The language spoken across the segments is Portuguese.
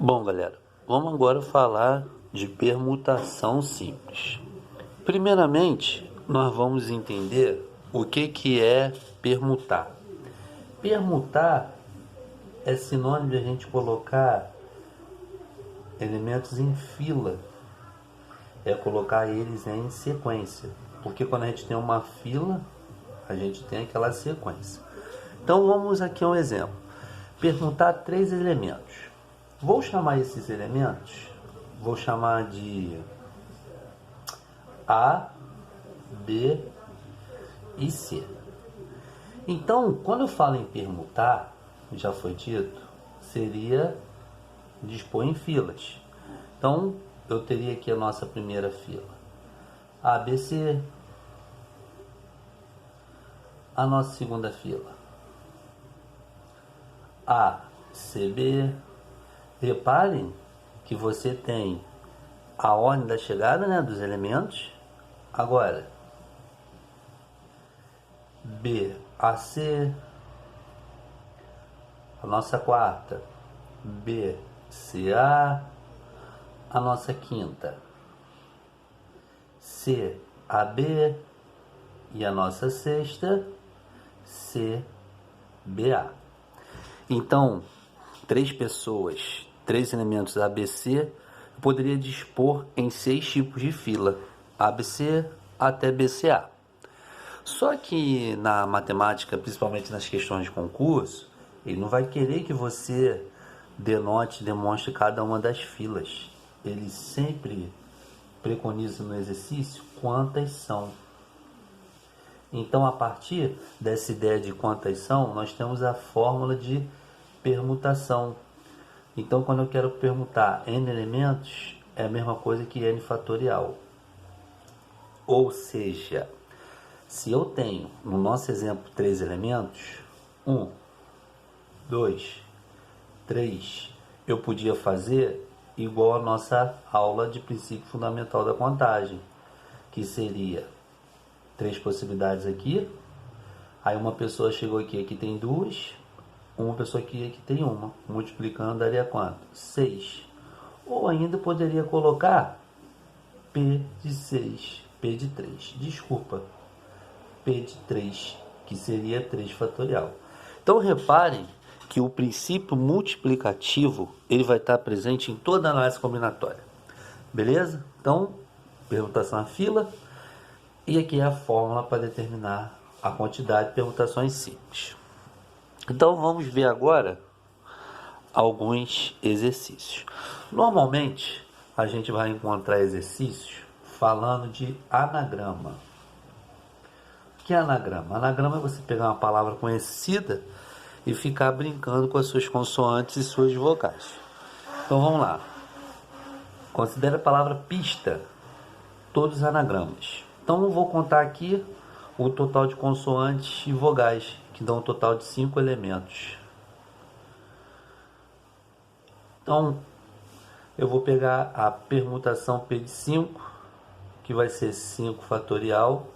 Bom, galera, vamos agora falar de permutação simples. Primeiramente, nós vamos entender o que é permutar. Permutar é sinônimo de a gente colocar elementos em fila, é colocar eles em sequência, porque quando a gente tem uma fila, a gente tem aquela sequência. Então vamos aqui a um exemplo. Permutar 3 elementos. Vou chamar esses elementos, vou chamar de A, B e C. Então, quando eu falo em permutar, já foi dito, seria dispor em filas. Então, eu teria aqui a nossa primeira fila, ABC, a nossa segunda fila, ACB. Reparem que você tem a ordem da chegada, né, dos elementos. Agora, BAC, a nossa quarta, BCA, a nossa quinta, CAB e a nossa sexta, CBA. Então, 3 pessoas, 3 elementos ABC, eu poderia dispor em 6 tipos de fila, ABC até BCA. Só que na matemática, principalmente nas questões de concurso, ele não vai querer que você demonstre cada uma das filas. Ele sempre preconiza no exercício quantas são. Então, a partir dessa ideia de quantas são, nós temos a fórmula de permutação. Então, quando eu quero permutar n elementos, é a mesma coisa que n fatorial. Ou seja, se eu tenho, no nosso exemplo, 3 elementos, 1, 2, 3, eu podia fazer igual a nossa aula de princípio fundamental da contagem, que seria 3 possibilidades aqui, aí uma pessoa chegou aqui tem 2, uma pessoa aqui tem 1, multiplicando daria quanto? 6. Ou ainda poderia colocar P de 6, P de 3, desculpa, P de 3, que seria 3 fatorial. Então reparem que o princípio multiplicativo ele vai estar presente em toda a análise combinatória. Beleza? Então, permutação à fila, e aqui é a fórmula para determinar a quantidade de permutações simples. Então vamos ver agora alguns exercícios. Normalmente a gente vai encontrar exercícios falando de anagrama. O que é anagrama? Anagrama é você pegar uma palavra conhecida e ficar brincando com as suas consoantes e suas vogais. Então vamos lá. Considere a palavra pista, todos os anagramas. Então eu vou contar aqui o total de consoantes e vogais, que dão um total de 5 elementos. Então, eu vou pegar a permutação P de 5, que vai ser 5 fatorial,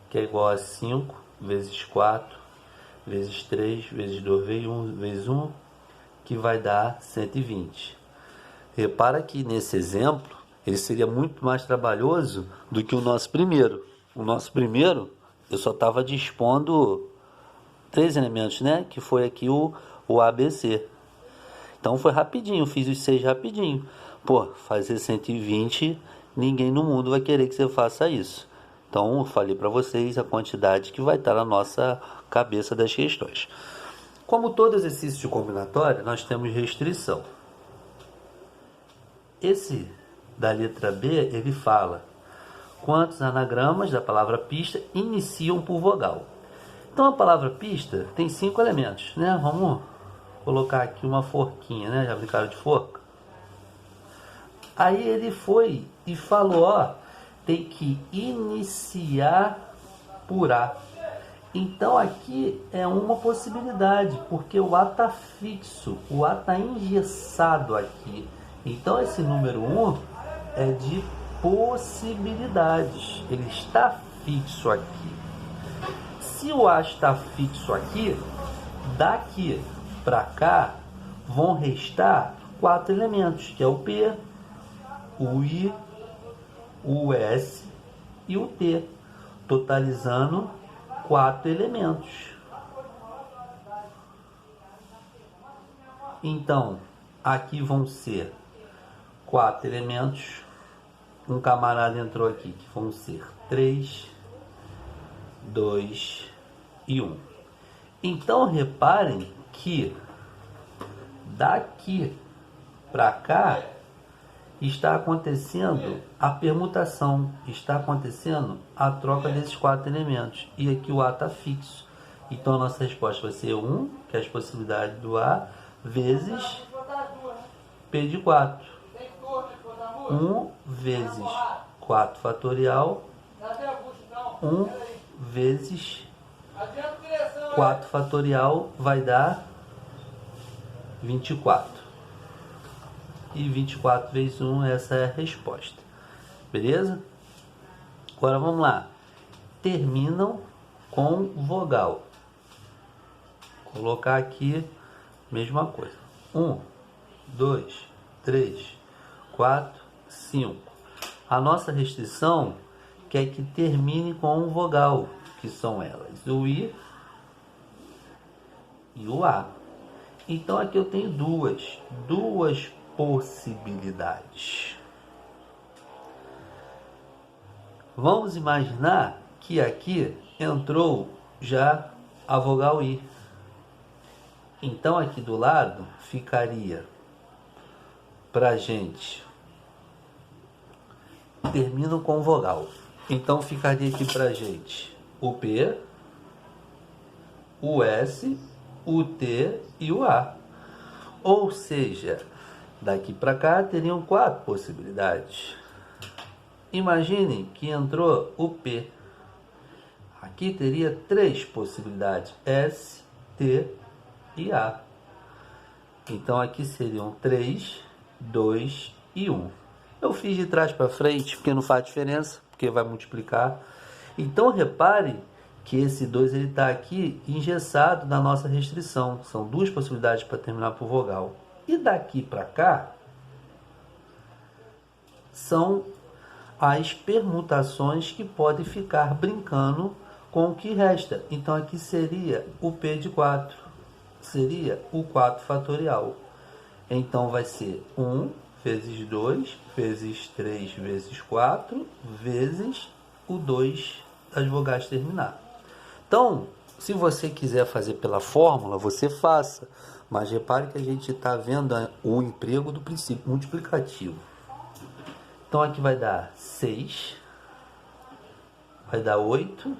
que é igual a 5 vezes 4, vezes 3, vezes 2, vezes 1, que vai dar 120. Repara que nesse exemplo, ele seria muito mais trabalhoso do que o nosso primeiro. O nosso primeiro, eu só estava dispondo 3 elementos, né? Que foi aqui o ABC. Então foi rapidinho, fiz os 6 rapidinho. Pô, fazer 120, ninguém no mundo vai querer que você faça isso. Então eu falei para vocês a quantidade que vai estar na nossa cabeça das questões. Como todo exercício de combinatória, nós temos restrição. Esse da letra B, ele fala quantos anagramas da palavra pista iniciam por vogal. Então a palavra pista tem 5 elementos, né? Vamos colocar aqui uma forquinha, né? Já brincaram de forca? Aí ele foi e falou, ó, tem que iniciar por A. Então aqui é uma possibilidade, porque o A está fixo, o A está engessado aqui. Então esse número 1 é de possibilidades, ele está fixo aqui. Se o A está fixo aqui, daqui para cá vão restar 4 elementos, que é o P, o I, o S e o T, totalizando 4 elementos. Então, aqui vão ser 4 elementos. Um camarada entrou aqui, que vão ser 3, 2 e 1. Então, reparem que daqui para cá está acontecendo a permutação, está acontecendo a troca desses 4 elementos. E aqui o A está fixo. Então, a nossa resposta vai ser 1, que é as possibilidades do A, vezes P de 4. 1 vezes 4 fatorial, 1 vezes 4 fatorial vai dar 24. E 24 vezes 1, essa é a resposta. Beleza? Agora vamos lá. Terminam com vogal. Vou colocar aqui, mesma coisa. 1, 2, 3, 4, 5. A nossa restrição quer que termine com um vogal, que são elas, o I e o A. Então aqui eu tenho duas possibilidades. Vamos imaginar que aqui entrou já a vogal I. Então aqui do lado ficaria pra gente, termino com vogal. Então ficaria aqui pra gente o P, o S, o T e o A. Ou seja, daqui para cá teriam 4 possibilidades. Imaginem que entrou o P. Aqui teria 3 possibilidades: S, T e A. Então aqui seriam 3, 2 e 1. Eu fiz de trás para frente porque não faz diferença, porque vai multiplicar. Então repare que esse 2 ele está aqui engessado na nossa restrição. São 2 possibilidades para terminar por vogal. E daqui para cá são as permutações que podem ficar brincando com o que resta. Então aqui seria o P de 4, seria o 4 fatorial. Então vai ser 1 vezes 2 vezes 3 vezes 4 vezes o 2 das vogais terminar. Então, se você quiser fazer pela fórmula, você faça. Mas repare que a gente está vendo o emprego do princípio multiplicativo. Então aqui vai dar 6, vai dar 8,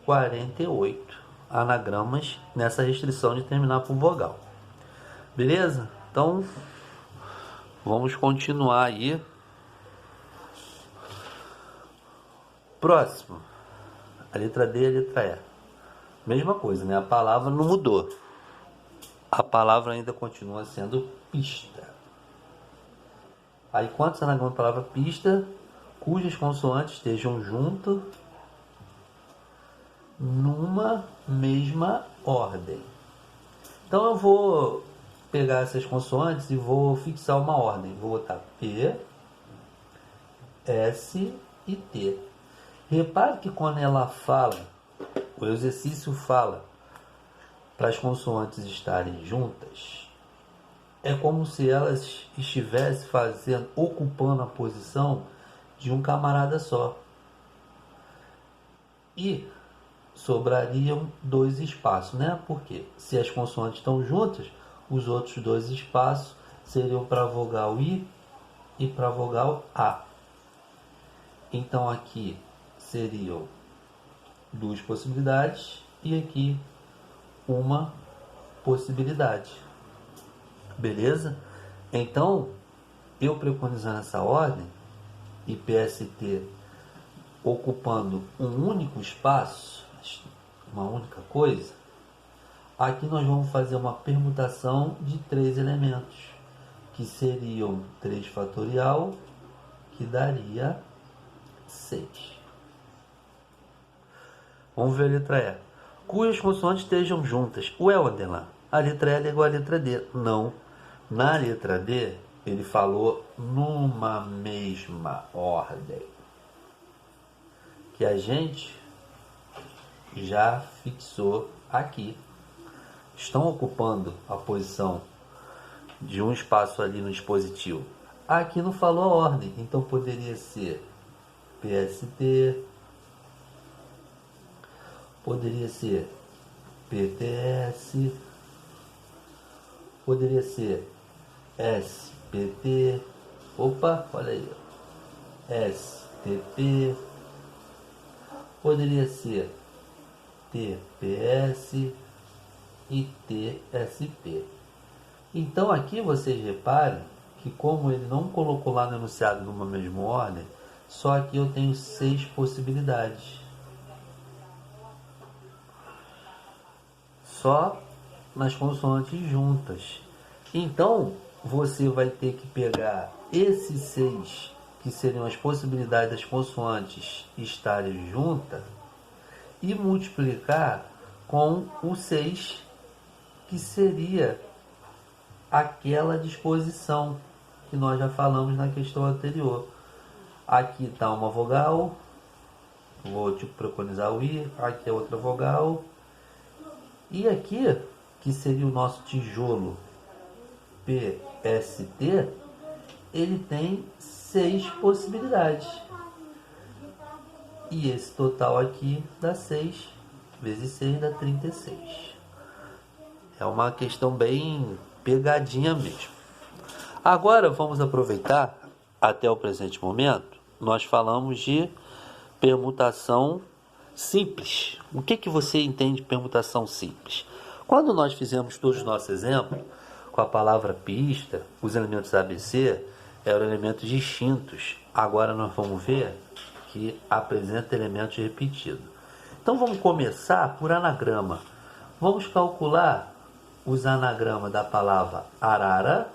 48 anagramas nessa restrição de terminar por vogal. Beleza? Então, vamos continuar aí. Próximo. A letra D e a letra E. Mesma coisa, né? A palavra não mudou. A palavra ainda continua sendo pista. Aí, quantos anagramas da palavra pista, cujas consoantes estejam juntas numa mesma ordem? Então, eu vou pegar essas consoantes e vou fixar uma ordem. Vou botar P, S e T. Repare que quando ela fala, o exercício fala para as consoantes estarem juntas, é como se elas estivessem ocupando a posição de um camarada só. E sobrariam 2 espaços, né? Porque se as consoantes estão juntas, os outros 2 espaços seriam para a vogal I e para a vogal A. Então aqui seriam 2 possibilidades e aqui uma possibilidade. Beleza? Então, eu preconizando essa ordem e PST ocupando um único espaço, uma única coisa, aqui nós vamos fazer uma permutação de 3 elementos, que seriam 3 fatorial, que daria 6. Vamos ver a letra E. Cujas consoantes estejam juntas. Ué, Adelan, a letra L é igual à letra D. Não. Na letra D, ele falou numa mesma ordem, que a gente já fixou aqui. Estão ocupando a posição de um espaço ali no dispositivo. Aqui não falou a ordem, então poderia ser PST, poderia ser PTS, poderia ser SPT, opa, olha aí, STP, poderia ser TPS e TSP. Então aqui vocês reparem que, como ele não colocou lá no enunciado numa mesma ordem, só aqui eu tenho 6 possibilidades. Só nas consoantes juntas. Então você vai ter que pegar esses 6, que seriam as possibilidades das consoantes estarem juntas, e multiplicar com o 6, que seria aquela disposição que nós já falamos na questão anterior. Aqui está uma vogal, vou preconizar o I, aqui é outra vogal, e aqui, que seria o nosso tijolo PST, ele tem 6 possibilidades. E esse total aqui dá 6 vezes 6 dá 36. É uma questão bem pegadinha mesmo. Agora vamos aproveitar, até o presente momento, nós falamos de permutação simples. O que você entende de permutação simples? Quando nós fizemos todos os nossos exemplos, com a palavra pista, os elementos ABC eram elementos distintos. Agora nós vamos ver que apresenta elementos repetidos. Então vamos começar por anagrama. Vamos calcular os anagramas da palavra arara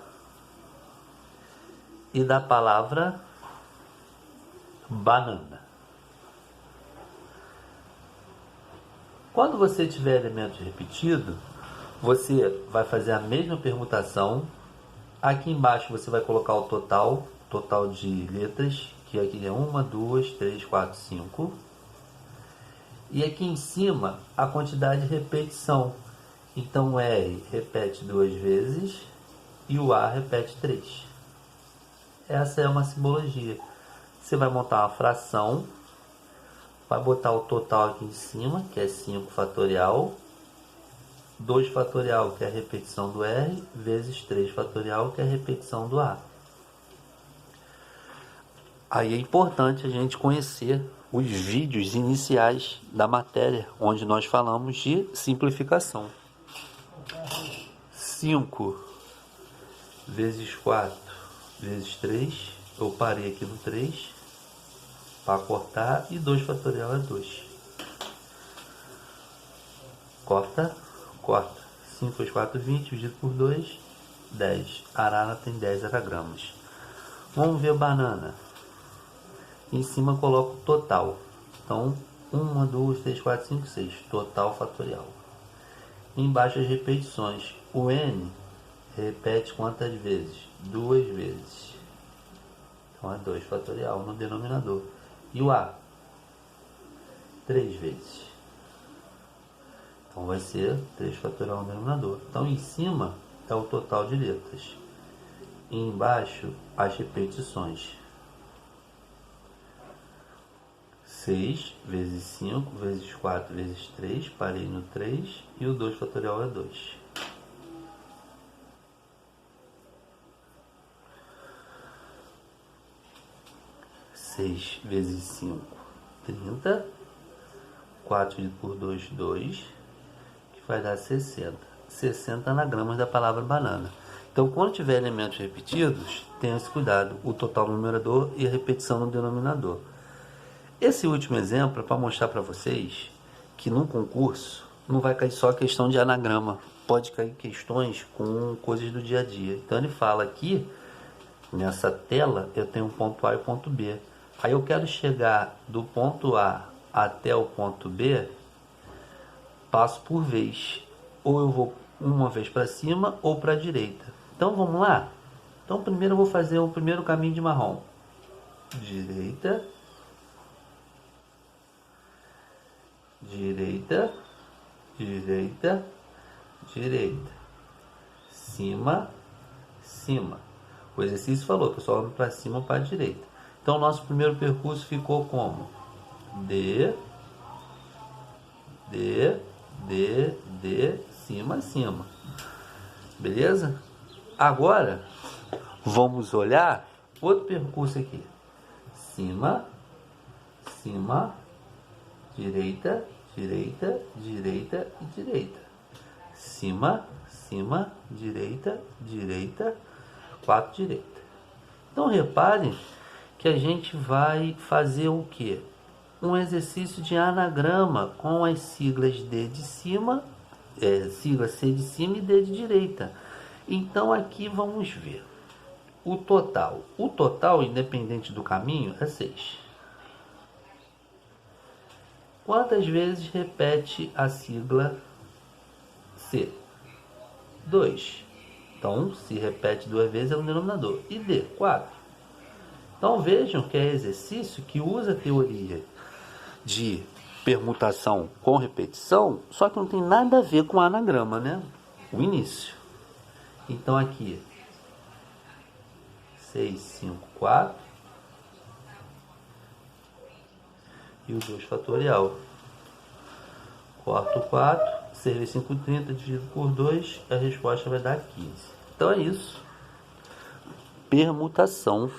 e da palavra banana. Quando você tiver elementos repetidos, você vai fazer a mesma permutação. Aqui embaixo você vai colocar o total de letras, que aqui é 1, 2, 3, 4, 5. E aqui em cima a quantidade de repetição. Então o R repete 2 vezes e o A repete 3. Essa é uma simbologia. Você vai montar uma fração, vai botar o total aqui em cima, que é 5 fatorial, 2 fatorial, que é a repetição do R, vezes 3 fatorial, que é a repetição do A. Aí é importante a gente conhecer os vídeos iniciais da matéria, onde nós falamos de simplificação. 5 vezes 4 vezes 3, eu parei aqui no 3 para cortar, e 2 fatorial é 2. Corta. 5 vezes 4, 20, dividido por 2, 10. Arara tem 10 aragramas. Vamos ver banana. Em cima coloco o total. Então, 1, 2, 3, 4, 5, 6. Total fatorial. Embaixo as repetições. O N repete quantas vezes? 2 vezes. Então é 2 fatorial no denominador. E o A? 3 vezes. Então vai ser 3 fatorial no denominador. Então em cima é o total de letras. E embaixo as repetições. 6 vezes 5 vezes 4 vezes 3. Parei no 3. E o 2 fatorial é 2. Seis vezes 5, 30. 4 dividido por 2, 2. Que vai dar 60. 60 anagramas da palavra banana. Então, quando tiver elementos repetidos, tenha esse cuidado. O total no numerador e a repetição no denominador. Esse último exemplo é para mostrar para vocês que num concurso não vai cair só questão de anagrama. Pode cair questões com coisas do dia a dia. Então, ele fala aqui, nessa tela, eu tenho um ponto A e um ponto B. Aí eu quero chegar do ponto A até o ponto B, passo por vez. Ou eu vou uma vez para cima ou para a direita. Então vamos lá? Então primeiro eu vou fazer o primeiro caminho de marrom. Direita, direita, direita, direita. Cima, cima. O exercício falou que eu só ando para cima ou para a direita. Então o nosso primeiro percurso ficou como? D, cima, cima. Beleza? Agora, vamos olhar outro percurso aqui. Cima, cima, direita, direita, direita e direita. Cima, cima, direita, direita, 4 direita. Então reparem que a gente vai fazer o quê? Um exercício de anagrama com as siglas D de cima, sigla C de cima e D de direita. Então aqui vamos ver o total. O total, independente do caminho, é 6. Quantas vezes repete a sigla C? 2. Então, se repete 2 vezes é o denominador. E D, 4. Então vejam que é exercício que usa a teoria de permutação com repetição, só que não tem nada a ver com anagrama, né? O início. Então aqui, 6, 5, 4 e o 2 fatorial. Corto 4, serve 5/30, dividido por 2, a resposta vai dar 15. Então é isso. Permutação.